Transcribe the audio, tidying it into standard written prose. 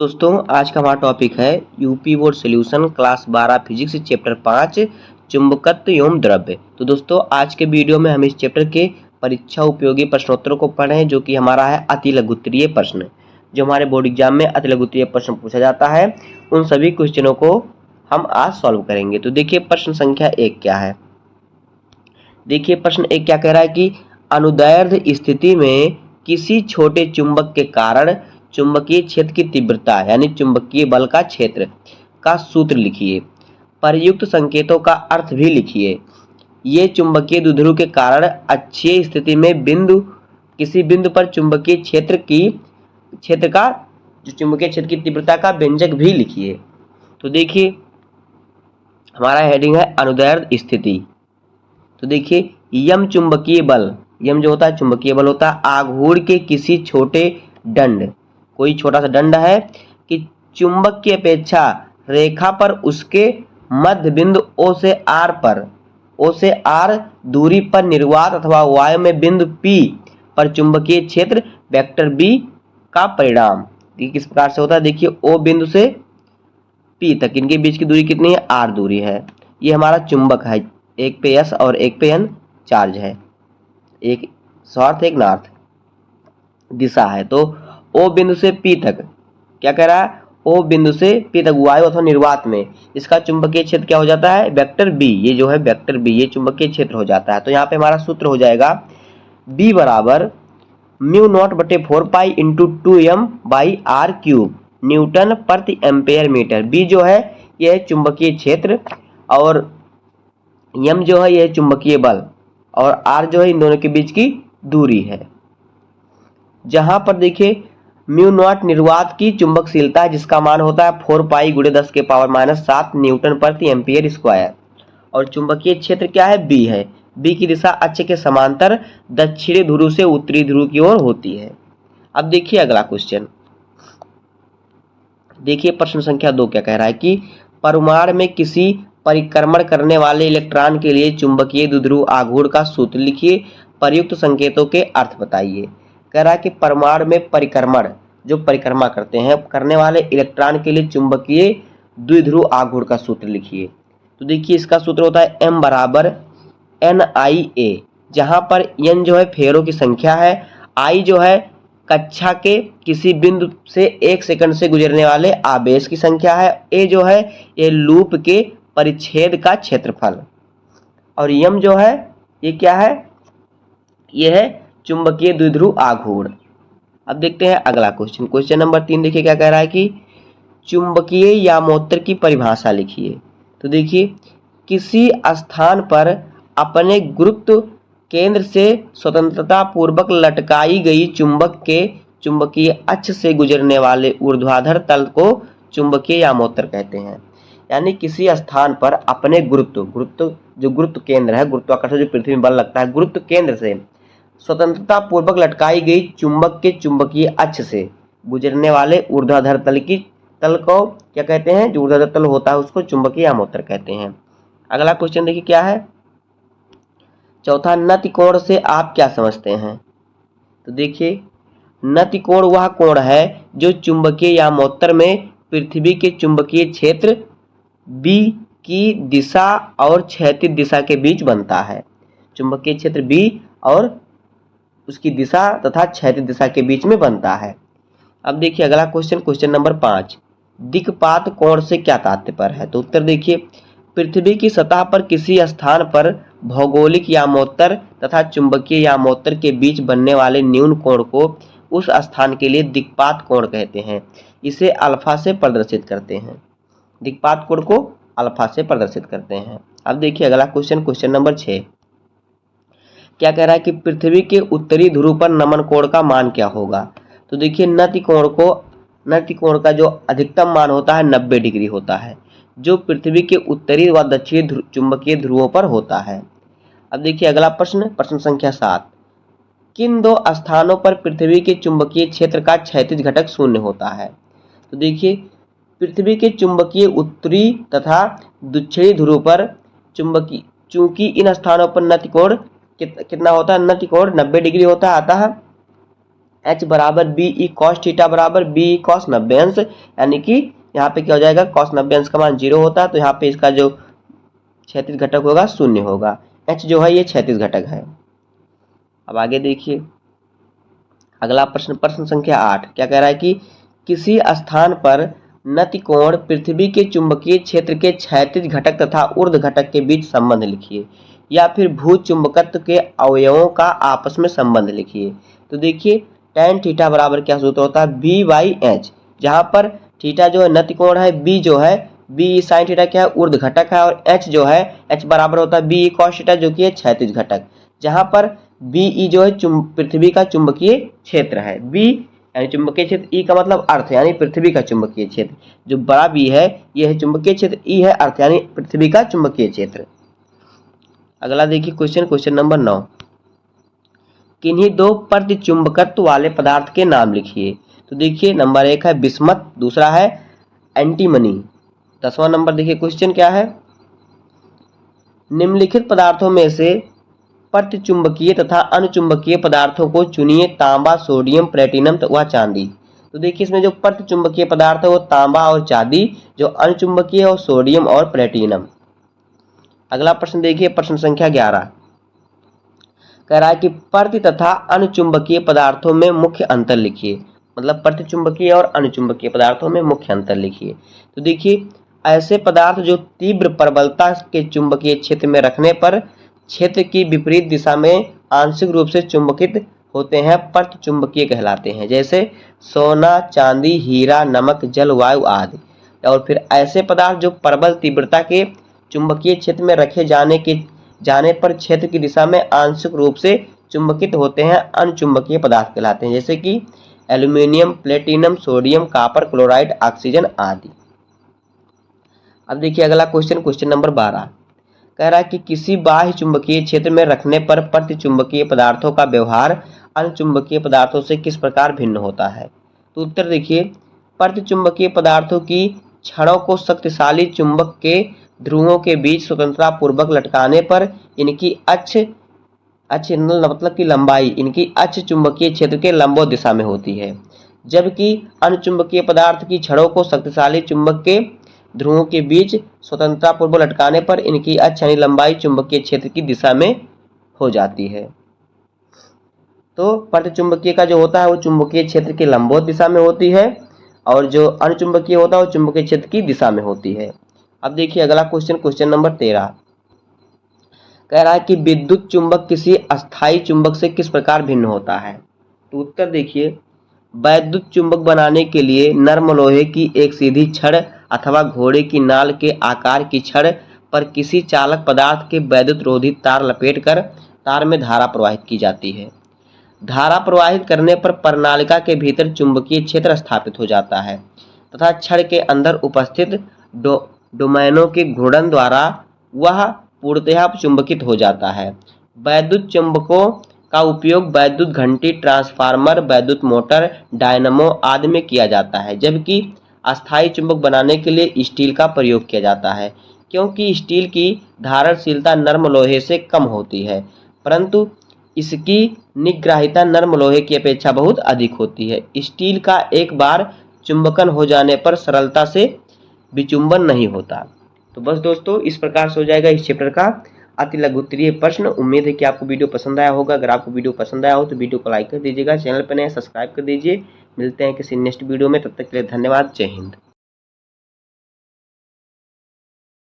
दोस्तों आज का हमारा टॉपिक है UP board solution class 12 physics chapter 5 चुंबकत्व एवं द्रव्य। तो दोस्तों आज के वीडियो में हम इस चैप्टर के परीक्षा उपयोगी प्रश्नोत्तरों को पढ़ रहे हैं, जो कि हमारा है अति लघुत्तरीय प्रश्न। जो हमारे बोर्ड एग्जाम में अति लघुत्तरीय प्रश्न पूछा जाता है, उन सभी क्वेश्चनों को हम आज सॉल्व करेंगे। तो देखिए प्रश्न संख्या 1 क्या है। देखिए प्रश्न 1 क्या कह रहा है कि अनुदैर्ध्य स्थिति में किसी छोटे चुंबक के कारण चुंबकीय क्षेत्र की तीव्रता यानी चुंबकीय बल का क्षेत्र का सूत्र लिखिए। प्रयुक्त संकेतों का अर्थ भी लिखिए। ये चुंबकीय द्विध्रुव के कारण अक्षीय स्थिति में किसी बिंदु पर चुंबकीय क्षेत्र की तीव्रता का व्यंजक भी लिखिए। तो देखिए हमारा हेडिंग है अनुदैर्ध्य स्थिति। तो देखिए यम चुंबकीय बल, यम जो होता है चुंबकीय बल होता है आघूर्ण के किसी छोटे दंड, कोई छोटा सा दंड है कि चुंबक की अपेक्षा रेखा पर उसके मध्य बिंदु O से R दूरी पर निर्वात अथवा वायु में बिंदु P पर चुंबकीय क्षेत्र वेक्टर B का परिणाम। देखिए किस प्रकार से होता है। देखिए O बिंदु से P तक इनके बीच की दूरी कितनी है, R दूरी है। ये हमारा चुंबक है, एक पे S और एक पे N चार्ज है, एक साउथ एक नॉर्थ दिशा है। तो O बिंदु से P तक क्या कह रहा है, O बिंदु से P तक वायु अथवा निर्वात में इसका चुंबकीय क्षेत्र क्या हो जाता है, वेक्टर B। ये जो है वेक्टर B, ये चुंबकीय क्षेत्र हो जाता है। तो यहाँ पे हमारा सूत्र हो जाएगा B बराबर म्यू नॉट बटे 4 pi into 2m by r cube newton प्रति एम्पेयर मीटर। B जो है यह है चुंबकीय क्षेत्र और m जो है यह चुंबकीय बल और r जो है इन दोनों के बीच की दूरी है। जहां पर देखिए म्यू नॉट निर्वात की चुंबकशीलता है, जिसका मान होता है 4 पाई गुणे 10 के पावर -7 न्यूटन प्रति एम्पियर स्क्वायर। और चुंबकीय क्षेत्र क्या है, B है। B की दिशा अक्ष के समांतर दक्षिणी ध्रुव से उत्तरी ध्रुव की ओर होती है। अब देखिए अगला क्वेश्चन। देखिए प्रश्न संख्या 2 क्या कह रहा है कि परमाणु में किसी परिक्रमण करने वाले इलेक्ट्रॉन के लिए चुंबकीय द्विध्रुव आघूर्ण का सूत्र लिखिए। प्रयुक्त संकेतों के अर्थ बताइए। कह रहा है कि परमाणु में परिक्रमण, जो परिक्रमा करते हैं, करने वाले इलेक्ट्रॉन के लिए चुंबकीय द्विध्रुव आघूर्ण का सूत्र लिखिए। तो देखिए इसका सूत्र होता है m बराबर NIA, जहां पर n जो है फेरों की संख्या है, I जो है कक्षा के किसी बिंदु से 1 सेकंड से गुजरने वाले आवेश की संख्या है, A जो है ये लूप के परिच्छेद का क्षेत्रफल और m जो है ये क्या है, ये है चुंबकीय द्विध्रुव आघूर्ण। अब देखते हैं अगला क्वेश्चन। क्वेश्चन नंबर 3 देखिए क्या कह रहा है कि चुंबकीय यामोत्तर की परिभाषा लिखिए। तो देखिए किसी स्थान पर अपने गुरुत्व केंद्र से स्वतंत्रता पूर्वक लटकाई गई चुंबक के चुंबकीय अक्ष से गुजरने वाले ऊर्ध्वाधर तल को चुंबकीय यामोत्तर कहते हैं। यानी किसी स्थान पर अपने गुरुत्व केंद्र है, गुरुत्वाकर्षण जो पृथ्वी में बल लगता है, गुरुत्व केंद्र से स्वतंत्रता पूर्वक लटकाई गई चुंबक के चुंबकीय अक्ष से गुजरने वाले ऊर्ध्वाधर तल को क्या कहते हैं, जो ऊर्ध्वाधर तल होता है उसको चुंबकीय यामोत्तर कहते हैं। अगला क्वेश्चन देखिए क्या है। चौथा, नति कोण से आप क्या समझते हैं। तो देखिए नति कोण वह कोण है जो चुंबकीय यामोत्तर में पृथ्वी के चुंबकीय क्षेत्र B की दिशा और क्षैतिज दिशा के बीच बनता है। चुंबकीय क्षेत्र B और उसकी दिशा तथा क्षैतिज दिशा के बीच में बनता है। अब देखिए अगला क्वेश्चन, क्वेश्चन नंबर 5, दिक्पात कोण से क्या तात्पर्य है। तो उत्तर देखिए पृथ्वी की सतह पर किसी स्थान पर भौगोलिक यामोत्तर तथा चुंबकीय यामोत्तर के बीच बनने वाले न्यून कोण को उस स्थान के लिए दिक्पात कोण कहते हैं। इसे अल्फा से प्रदर्शित करते हैं, दिक्पात कोण को अल्फा से प्रदर्शित करते हैं। अब देखिए अगला क्वेश्चन, क्वेश्चन नंबर 6 क्या कह रहा है कि पृथ्वी के उत्तरी ध्रुव पर नमन कोण का मान क्या होगा। तो देखिए नति कोण का जो अधिकतम मान होता है 90 डिग्री होता है, जो पृथ्वी के उत्तरी व दक्षिणी चुंबकीय ध्रुवों पर होता है। अब देखिए अगला प्रश्न, प्रश्न संख्या 7, किन दो स्थानों पर पृथ्वी के चुंबकीय क्षेत्र का क्षैतिज घटक शून्य होता है। तो देखिए पृथ्वी के चुंबकीय उत्तरी तथा दक्षिणी ध्रुव पर चूंकि इन स्थानों पर नति कोण कितना होता है, नति कोण 90 डिग्री होता है, अतः H बराबर बी ई कॉस थीटा बराबर बी ई कॉस 90 अंश, यानी कि यहाँ पे क्या हो जाएगा, कॉस 90 अंश का मान 0 होता है, तो यहाँ पे इसका जो क्षैतिज घटक होगा 0 होगा। H जो है ये क्षैतिज घटक है। अब आगे देखिए अगला प्रश्न, प्रश्न संख्या 8 क्या कह रहा है कि किसी स्थान पर नतिकोण पृथ्वी के चुंबकीय क्षेत्र के क्षैतिज घटक तथा ऊर्ध्व घटक के बीच संबंध लिखिए, या फिर भू चुंबकत्व के अवयवों का आपस में संबंध लिखिए। तो देखिए tan थीटा बराबर क्या सूत्र होता है, बी बाई एच, जहाँ पर थीटा जो है नतिकोण है, बी जो है बी साइन थीटा क्या है ऊर्ध्व घटक है, और एच जो है एच बराबर होता है बी कॉस थीटा जो कि है क्षैतिज घटक, जहाँ पर बी जो है पृथ्वी का चुंबकीय क्षेत्र है, बी यानी चुंबकीय क्षेत्र, ई का मतलब अर्थ यानी पृथ्वी का चुंबकीय क्षेत्र, जो बड़ा बी है ये है चुंबकीय क्षेत्र, ई है अर्थ यानी पृथ्वी का चुंबकीय क्षेत्र। अगला देखिए क्वेश्चन नंबर 9, किन्हीं दो प्रतिचुंबकत्व वाले पदार्थ के नाम लिखिए। तो देखिए नंबर 1 है बिस्मथ, दूसरा है एंटीमनी। 10वां नंबर देखिए क्वेश्चन क्या है, निम्नलिखित पदार्थों में से प्रतिचुंबकीय तथा अनुचुंबकीय पदार्थों को चुनिए, तांबा, सोडियम, प्लेटिनम व चांदी। तो देखिए इसमें जो प्रतिचुंबकीय पदार्थ है वो तांबा और चांदी, जो अनुचुंबकीय है वो सोडियम और प्लेटिनम। अगला प्रश्न देखिए प्रश्न संख्या 11 कह रहा है कि प्रति तथा अनुचुंबकीय पदार्थों में मुख्य अंतर लिखिए, मतलब प्रतिचुंबकीय और अनुचुंबकीय पदार्थों में मुख्य अंतर लिखिए। तो देखिए ऐसे पदार्थ जो तीव्र प्रबलता के चुंबकीय क्षेत्र में रखने पर क्षेत्र की विपरीत दिशा में आंशिक रूप से चुंबकित होते हैं प्रतिचुंबकीय कहलाते हैं, जैसे सोना, चांदी, हीरा, नमक, जल, वायु आदि। और फिर ऐसे पदार्थ जो प्रबल तीव्रता के चुंबकीय क्षेत्र में रखे जाने पर क्षेत्र की दिशा में आंशिक रूप से चुंबकित होते हैं अनुचुंबकीय पदार्थ कहलाते हैं, जैसे कि aluminium, platinum, sodium, copper, chloride, oxygen आदि। अब देखिए अगला क्वेश्चन नंबर 12 कह रहा है कि किसी बाह्य चुंबकीय क्षेत्र में रखने पर प्रतिचुंबकीय पदार्थों का व्यवहार अनुचुंबकीय पदार्थों से किस प्रकार भिन्न होता है। तो उत्तर देखिए, प्रतिचुंबकीय पदार्थों की छड़ों को शक्तिशाली चुंबक के ध्रुवों के बीच स्वतंत्रता पूर्वक लटकाने पर इनकी अक्ष मतलब की लंबाई इनकी अक्ष चुंबकीय क्षेत्र के लंबवत दिशा में होती है, जबकि अनुचुंबकीय पदार्थ की छड़ों को शक्तिशाली चुंबक के ध्रुवों के बीच स्वतंत्रता पूर्वक लटकाने पर इनकी अक्ष यानी लंबाई चुंबकीय क्षेत्र की दिशा में हो जाती है। तो प्रतिचुंबकीय का जो होता है वो चुंबकीय क्षेत्र के लंबवत दिशा में होती है, और जो अनुचुंबकीय होता है वो चुंबकीय क्षेत्र की दिशा में होती है। अब देखिए अगला क्वेश्चन नंबर 13 कह रहा है कि विद्युत चुंबक किसी अस्थायी चुंबक से किस प्रकार भिन्न होता है। तो उत्तर देखिए, वैद्युत चुंबक बनाने के लिए नर्म लोहे की एक सीधी छड़ अथवा घोड़े की नाल के आकार की छड़ पर किसी चालक पदार्थ के वैद्युत रोधी तार लपेटकर तार में धारा प्रवाहित की जाती है। धारा प्रवाहित करने पर प्रणालिका के भीतर चुंबकीय क्षेत्र स्थापित हो जाता है तथा छड़ के अंदर उपस्थित डोमेनों के घूर्णन द्वारा वह पूर्णतः चुंबकित हो जाता है। वैद्युत चुंबकों का उपयोग वैद्युत घंटी, ट्रांसफार्मर, वैद्युत मोटर, डायनमो आदि में किया जाता है, जबकि अस्थायी चुंबक बनाने के लिए स्टील का प्रयोग किया जाता है, क्योंकि स्टील की धारणशीलता नर्म लोहे से कम होती है, परंतु इसकी निग्राहिता नर्म लोहे की अपेक्षा बहुत अधिक होती है। स्टील का एक बार चुंबकन हो जाने पर सरलता से विचुंबन नहीं होता। तो बस दोस्तों इस प्रकार से हो जाएगा इस चैप्टर का अति लघु उत्तरीय प्रश्न। उम्मीद है कि आपको वीडियो पसंद आया होगा। अगर आपको वीडियो पसंद आया हो तो वीडियो को लाइक कर दीजिएगा, चैनल पर नए सब्सक्राइब कर दीजिए। मिलते हैं किसी नेक्स्ट वीडियो में, तब तक के लिए धन्यवाद। जय हिंद।